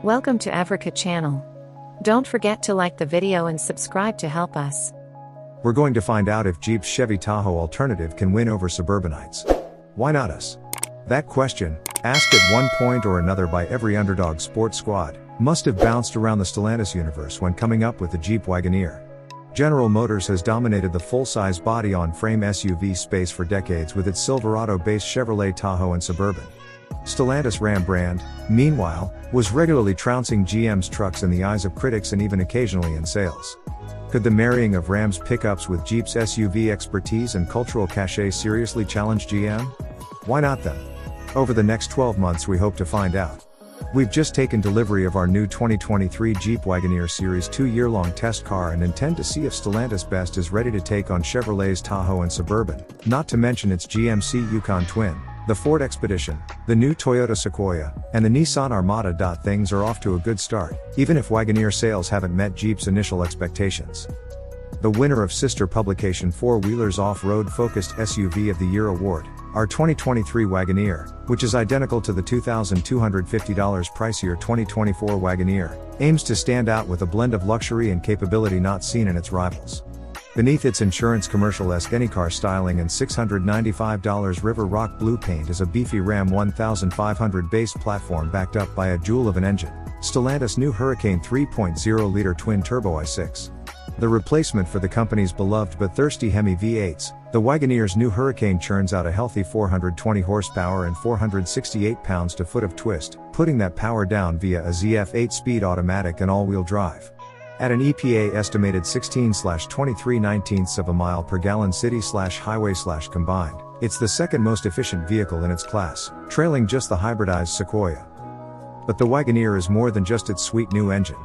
Welcome to Africa channel. Don't forget to like the video and subscribe to help us. We're going to find out if Jeep's Chevy Tahoe alternative can win over suburbanites. Why not us? That question, asked at one point or another by every underdog sports squad, must have bounced around the Stellantis universe when coming up with the Jeep Wagoneer. General Motors has dominated the full-size body-on-frame SUV space for decades with its Silverado-based Chevrolet Tahoe and Suburban. Stellantis Ram brand, meanwhile, was regularly trouncing GM's trucks in the eyes of critics and even occasionally in sales. Could the marrying of Ram's pickups with Jeep's SUV expertise and cultural cachet seriously challenge GM? Why not then? Over the next 12 months we hope to find out. We've just taken delivery of our new 2023 Jeep Wagoneer Series 2 year-long test car and intend to see if Stellantis Best is ready to take on Chevrolet's Tahoe and Suburban, not to mention its GMC Yukon Twin, the Ford Expedition, the new Toyota Sequoia, and the Nissan Armada. Things are off to a good start, even if Wagoneer sales haven't met Jeep's initial expectations. The winner of sister publication 4-Wheelers Off-Road Focused SUV of the Year award, our 2023 Wagoneer, which is identical to the $2,250 pricier 2024 Wagoneer, aims to stand out with a blend of luxury and capability not seen in its rivals. Beneath its insurance commercial-esque anycar styling and $695 River Rock blue paint is a beefy Ram 1500 base platform backed up by a jewel of an engine, Stellantis' new Hurricane 3.0-liter twin-turbo i6. The replacement for the company's beloved but thirsty Hemi V8s, the Wagoneer's new Hurricane churns out a healthy 420 horsepower and 468 pounds-to-foot of twist, putting that power down via a ZF 8-speed automatic and all-wheel drive. At an EPA estimated 16/23/19 of a mile per gallon city/highway/combined, it's the second most efficient vehicle in its class, trailing just the hybridized Sequoia. But the Wagoneer is more than just its sweet new engine.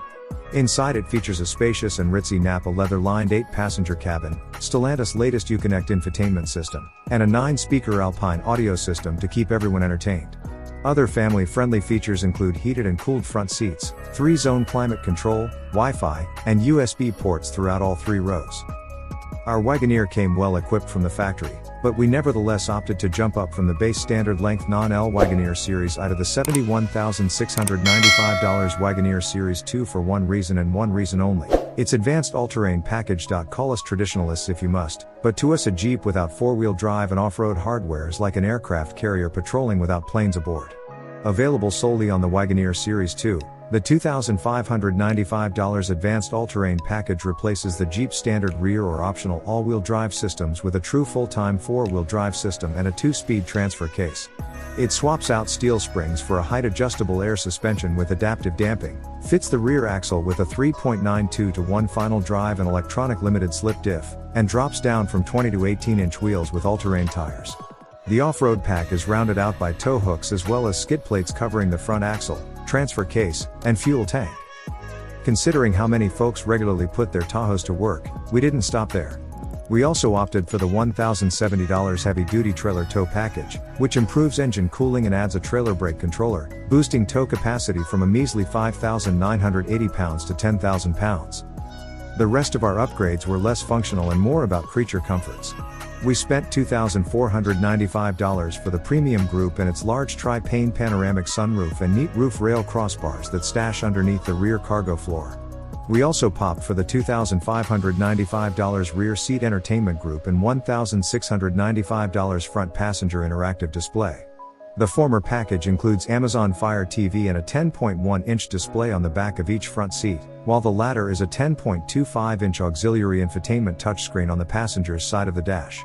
Inside it features a spacious and ritzy Napa leather-lined 8-passenger cabin, Stellantis' latest Uconnect infotainment system, and a 9-speaker Alpine audio system to keep everyone entertained. Other family-friendly features include heated and cooled front seats, 3-zone climate control, Wi-Fi, and USB ports throughout all 3 rows. Our Wagoneer came well equipped from the factory, but we nevertheless opted to jump up from the base standard length non-L Wagoneer Series I to the $71,695 Wagoneer Series 2 for one reason and one reason only: its advanced all-terrain package. Call us traditionalists if you must, but to us a Jeep without 4-wheel drive and off-road hardware is like an aircraft carrier patrolling without planes aboard. Available solely on the Wagoneer Series 2, the $2,595 advanced all-terrain package replaces the Jeep standard rear or optional all-wheel drive systems with a true full-time 4-wheel drive system and a 2-speed transfer case. It swaps out steel springs for a height-adjustable air suspension with adaptive damping, fits the rear axle with a 3.92-to-1 final drive and electronic limited slip diff, and drops down from 20 to 18-inch wheels with all-terrain tires. The off-road pack is rounded out by tow hooks as well as skid plates covering the front axle, transfer case, and fuel tank. Considering how many folks regularly put their Tahoes to work, we didn't stop there. We also opted for the $1,070 heavy-duty trailer tow package, which improves engine cooling and adds a trailer brake controller, boosting tow capacity from a measly 5,980 pounds to 10,000 pounds. The rest of our upgrades were less functional and more about creature comforts. We spent $2,495 for the premium group and its large tri-pane panoramic sunroof and neat roof rail crossbars that stash underneath the rear cargo floor. We also popped for the $2,595 rear seat entertainment group and $1,695 front passenger interactive display. The former package includes Amazon Fire TV and a 10.1-inch display on the back of each front seat, while the latter is a 10.25-inch auxiliary infotainment touchscreen on the passenger's side of the dash.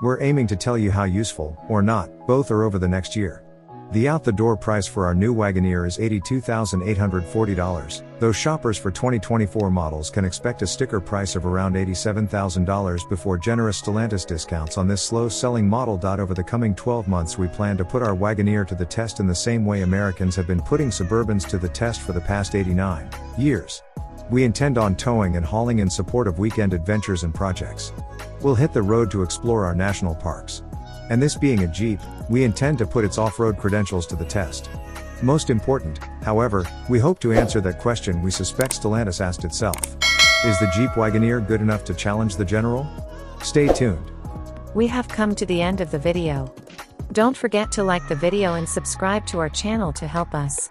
We're aiming to tell you how useful, or not, both are over the next year. The out-the-door price for our new Wagoneer is $82,840, though shoppers for 2024 models can expect a sticker price of around $87,000 before generous Stellantis discounts on this slow-selling model. Over the coming 12 months we plan to put our Wagoneer to the test in the same way Americans have been putting Suburbans to the test for the past 89 years. We intend on towing and hauling in support of weekend adventures and projects. We'll hit the road to explore our national parks. And this being a Jeep, we intend to put its off-road credentials to the test. Most important, however, we hope to answer that question we suspect Stellantis asked itself. Is the Jeep Wagoneer good enough to challenge the General? Stay tuned. We have come to the end of the video. Don't forget to like the video and subscribe to our channel to help us.